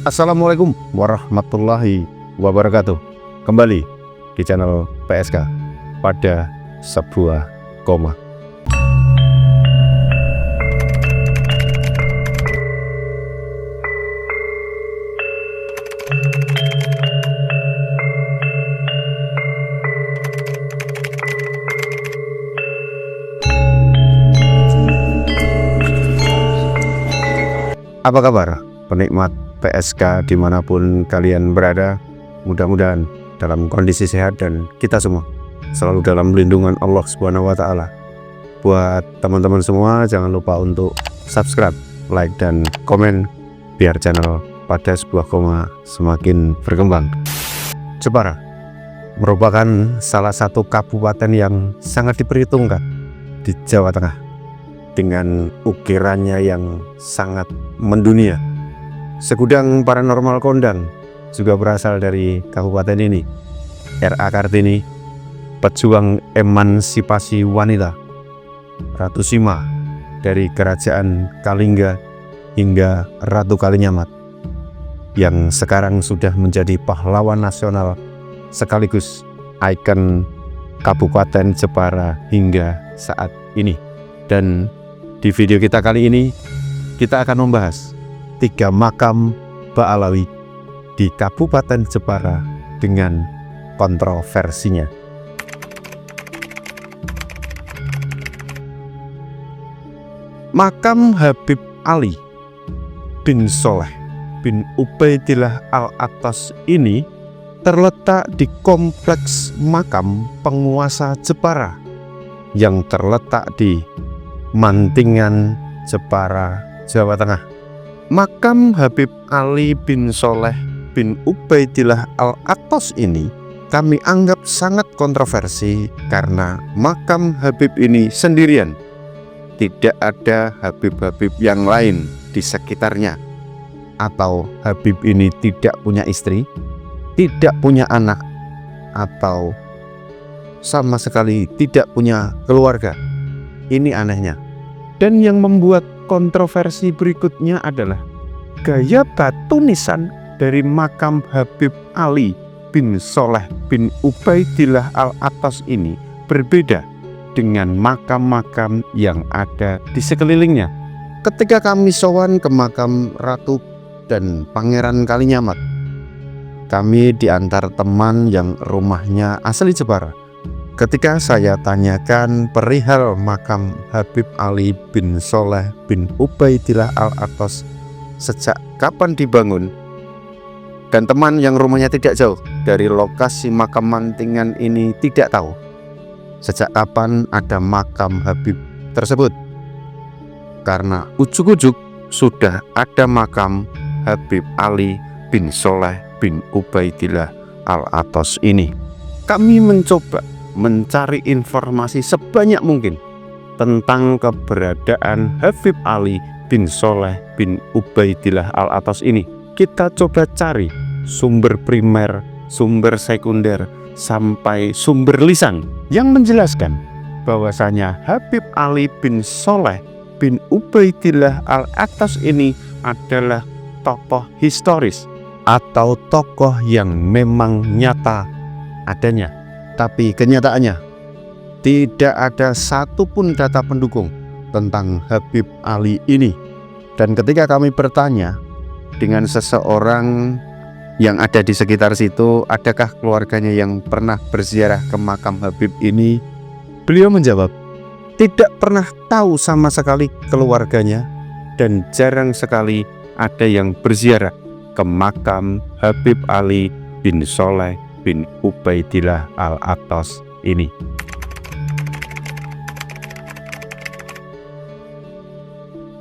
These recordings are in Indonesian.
Assalamualaikum warahmatullahi wabarakatuh. Kembali di channel PSK pada sebuah koma. Apa kabar penikmat PSK dimanapun kalian berada? Mudah-mudahan dalam kondisi sehat dan kita semua selalu dalam lindungan Allah Subhanahu wa Ta'ala. Buat teman-teman semua, jangan lupa untuk subscribe, like, dan komen biar channel pada sebuah koma semakin berkembang. Jepara merupakan salah satu kabupaten yang sangat diperhitungkan di Jawa Tengah dengan ukirannya yang sangat mendunia. Segudang paranormal kondang juga berasal dari kabupaten ini. R.A. Kartini, pejuang emansipasi wanita, Ratu Sima dari kerajaan Kalingga hingga Ratu Kalinyamat, yang sekarang sudah menjadi pahlawan nasional sekaligus ikon Kabupaten Jepara hingga saat ini. Dan di video kita kali ini kita akan membahas 3 makam Ba'alawi di Kabupaten Jepara dengan kontroversinya. Makam Habib Ali bin Soleh bin Ubaidillah Al-Attas ini terletak di kompleks makam penguasa Jepara yang terletak di Mantingan, Jepara, Jawa Tengah. Makam Habib Ali bin Soleh bin Ubaidillah Al-Attas ini kami anggap sangat kontroversi karena makam Habib ini sendirian. Tidak ada Habib-Habib yang lain di sekitarnya. Atau Habib ini tidak punya istri, tidak punya anak, atau sama sekali tidak punya keluarga. Ini anehnya. Dan yang membuat kontroversi berikutnya adalah gaya batu nisan dari makam Habib Ali bin Soleh bin Ubaidillah Al-Attas ini berbeda dengan makam-makam yang ada di sekelilingnya. Ketika kami sowan ke makam Ratu dan Pangeran Kalinyamat, kami diantar teman yang rumahnya asli Jepara. Ketika saya tanyakan perihal makam Habib Ali bin Soleh bin Ubaidillah Al-Attas sejak kapan dibangun, dan teman yang rumahnya tidak jauh dari lokasi makam Mantingan ini tidak tahu sejak kapan ada makam Habib tersebut, karena ujuk-ujuk sudah ada makam Habib Ali bin Soleh bin Ubaidillah Al-Attas ini. Kami mencoba mencari informasi sebanyak mungkin tentang keberadaan Habib Ali bin Soleh bin Ubaidillah Al-Attas ini. Kita coba cari sumber primer, sumber sekunder, sampai sumber lisan yang menjelaskan bahwasanya Habib Ali bin Soleh bin Ubaidillah Al-Attas ini adalah tokoh historis atau tokoh yang memang nyata adanya. Tapi kenyataannya tidak ada satupun data pendukung tentang Habib Ali ini. Dan ketika kami bertanya dengan seseorang yang ada di sekitar situ, adakah keluarganya yang pernah berziarah ke makam Habib ini, beliau menjawab tidak pernah tahu sama sekali keluarganya, dan jarang sekali ada yang berziarah ke makam Habib Ali bin Soleh bin Ubaidillah Al-Attas ini.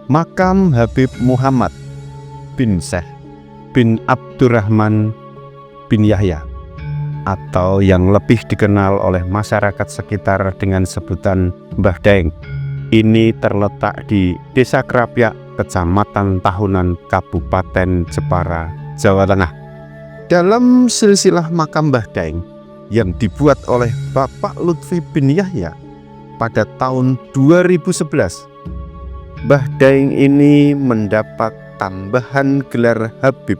Makam Habib Muhammad bin Syekh bin Abdurrahman bin Yahya, atau yang lebih dikenal oleh masyarakat sekitar dengan sebutan Mbah Daeng, ini terletak di Desa Krapyak, Kecamatan Tahunan, Kabupaten Jepara, Jawa Tengah. Dalam silsilah makam Mbah Daeng yang dibuat oleh Bapak Lutfi bin Yahya pada tahun 2011, Mbah Daeng ini mendapat tambahan gelar Habib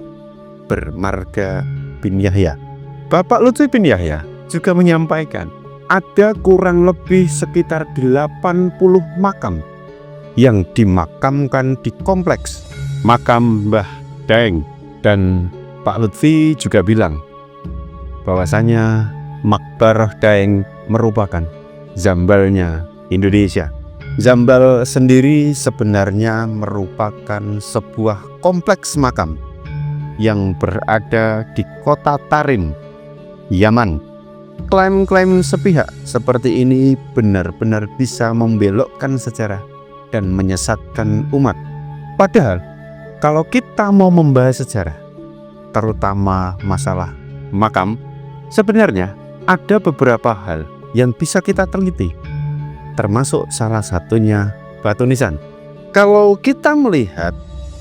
bermarga bin Yahya. Bapak Lutfi bin Yahya juga menyampaikan ada kurang lebih sekitar 80 makam yang dimakamkan di kompleks makam Mbah Daeng. Dan Pak Lutfi juga bilang bahwasanya Makbarah Daeng merupakan Zambalnya Indonesia. Zambal sendiri sebenarnya merupakan sebuah kompleks makam yang berada di kota Tarim, Yaman. Klaim-klaim sepihak seperti ini benar-benar bisa membelokkan sejarah dan menyesatkan umat. Padahal kalau kita mau membahas sejarah, terutama masalah makam, sebenarnya ada beberapa hal yang bisa kita teliti, termasuk salah satunya batu nisan. Kalau kita melihat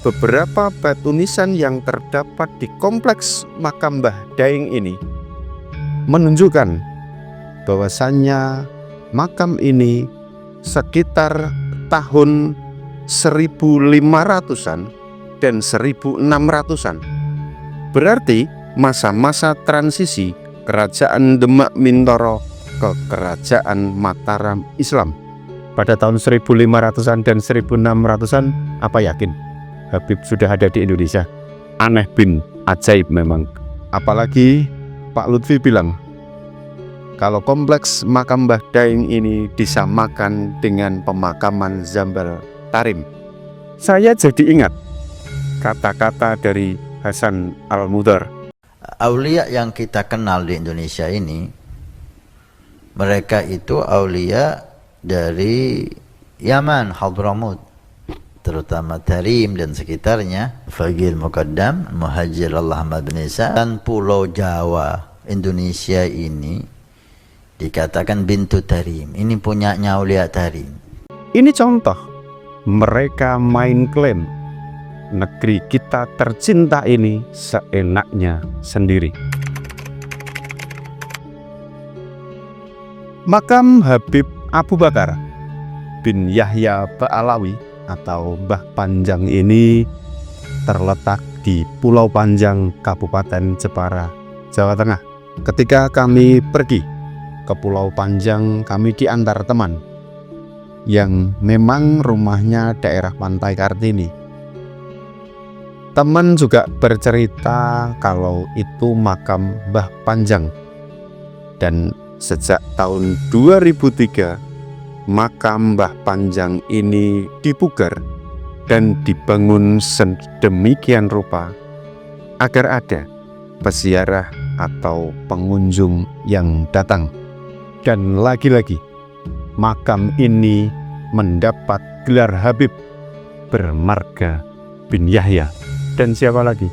beberapa batu nisan yang terdapat di kompleks makam Mbah Daeng ini, menunjukkan bahwasannya makam ini sekitar tahun 1500-an dan 1600-an. Berarti masa-masa transisi Kerajaan Demak Mintoro ke Kerajaan Mataram Islam pada tahun 1500-an dan 1600-an. Apa yakin Habib sudah ada di Indonesia? Aneh bin ajaib memang. Apalagi Pak Lutfi bilang kalau kompleks makam Mbah Daeng ini disamakan dengan pemakaman Zambal Tarim. Saya jadi ingat kata-kata dari Hasan Al-Mudhar. Aulia yang kita kenal di Indonesia ini, mereka itu aulia dari Yaman, Hadramut, terutama Tarim dan sekitarnya, Faqih Muqaddam, Muhajir Allah Ahmad bin Isa, dan Pulau Jawa Indonesia ini dikatakan bintu Tarim. Ini punyanya aulia Tarim. Ini contoh mereka main klaim negeri kita tercinta ini seenaknya sendiri. Makam Habib Abu Bakar bin Yahya Ba'alawi atau Mbah Panjang ini terletak di Pulau Panjang, Kabupaten Jepara, Jawa Tengah. Ketika kami pergi ke Pulau Panjang, kami diantar teman yang memang rumahnya daerah Pantai Kartini. Teman juga bercerita kalau itu makam Mbah Panjang, dan sejak tahun 2003 makam Mbah Panjang ini dipugar dan dibangun sedemikian rupa agar ada peziarah atau pengunjung yang datang. Dan lagi-lagi makam ini mendapat gelar Habib bermarga bin Yahya. Dan siapa lagi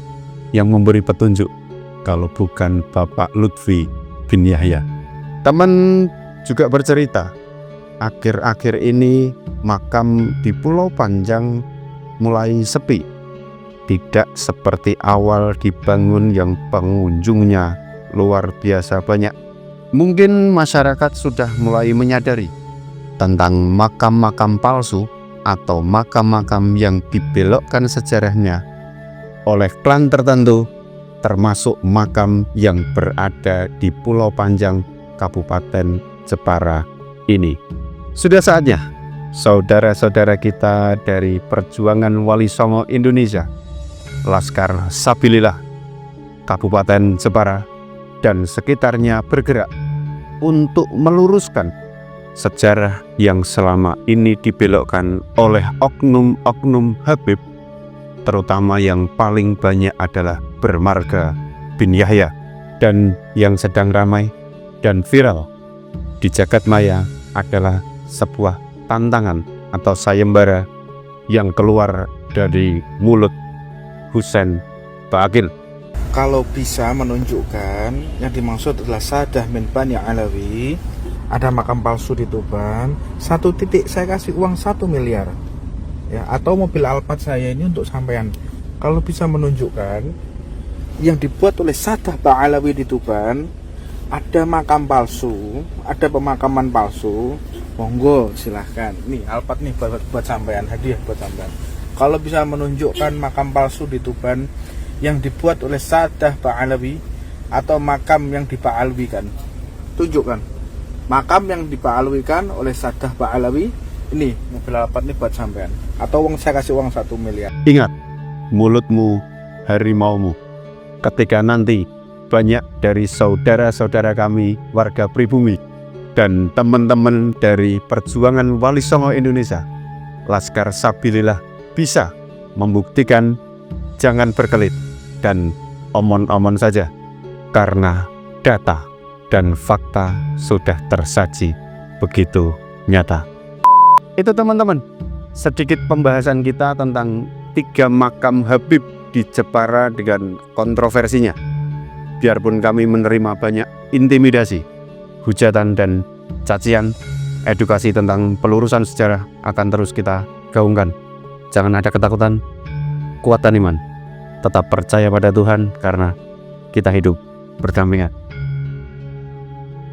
yang memberi petunjuk kalau bukan Bapak Lutfi bin Yahya? Teman juga bercerita, akhir-akhir ini makam di Pulau Panjang mulai sepi. Tidak seperti awal dibangun yang pengunjungnya luar biasa banyak. Mungkin masyarakat sudah mulai menyadari tentang makam-makam palsu atau makam-makam yang dibelokkan sejarahnya oleh klan tertentu, termasuk makam yang berada di Pulau Panjang, Kabupaten Jepara ini. Sudah saatnya saudara-saudara kita dari Perjuangan Wali Songo Indonesia, Laskar Sabilillah, Kabupaten Jepara dan sekitarnya bergerak untuk meluruskan sejarah yang selama ini dibelokkan oleh oknum-oknum Habib, terutama yang paling banyak adalah bermarga bin Yahya, dan yang sedang ramai dan viral di jagat maya adalah sebuah tantangan atau sayembara yang keluar dari mulut Husain Baqil. Kalau bisa menunjukkan yang dimaksud adalah Sadah min Bani Alawi, ada makam palsu di Tuban, satu titik saya kasih uang 1 miliar ya, atau mobil Alphard saya ini untuk sampean. Kalau bisa menunjukkan yang dibuat oleh Sadah Ba'alawi di Tuban, ada makam palsu, ada pemakaman palsu, monggo silahkan. Nih Alphard nih buat sampean, hadiah buat sampean. Kalau bisa menunjukkan makam palsu di Tuban yang dibuat oleh Saddah Ba'alawi atau makam yang diba'alwikan? Tunjukkan makam yang diba'alwikan oleh Saddah Ba'alawi. Ini mobil Alphard ini buat sampean, atau saya kasih uang 1 miliar. Ingat, mulutmu harimaumu. Ketika nanti banyak dari saudara-saudara kami warga pribumi dan teman-teman dari perjuangan Wali Songo Indonesia, Laskar Sabilillah, bisa membuktikan jangan berkelit dan omon-omon saja, karena data dan fakta sudah tersaji begitu nyata. Itu teman-teman, sedikit pembahasan kita tentang 3 makam Habib di Jepara dengan kontroversinya. Biarpun kami menerima banyak intimidasi, hujatan dan cacian, edukasi tentang pelurusan sejarah akan terus kita gaungkan. Jangan ada ketakutan, kuatkan iman, tetap percaya pada Tuhan karena kita hidup berdampingan.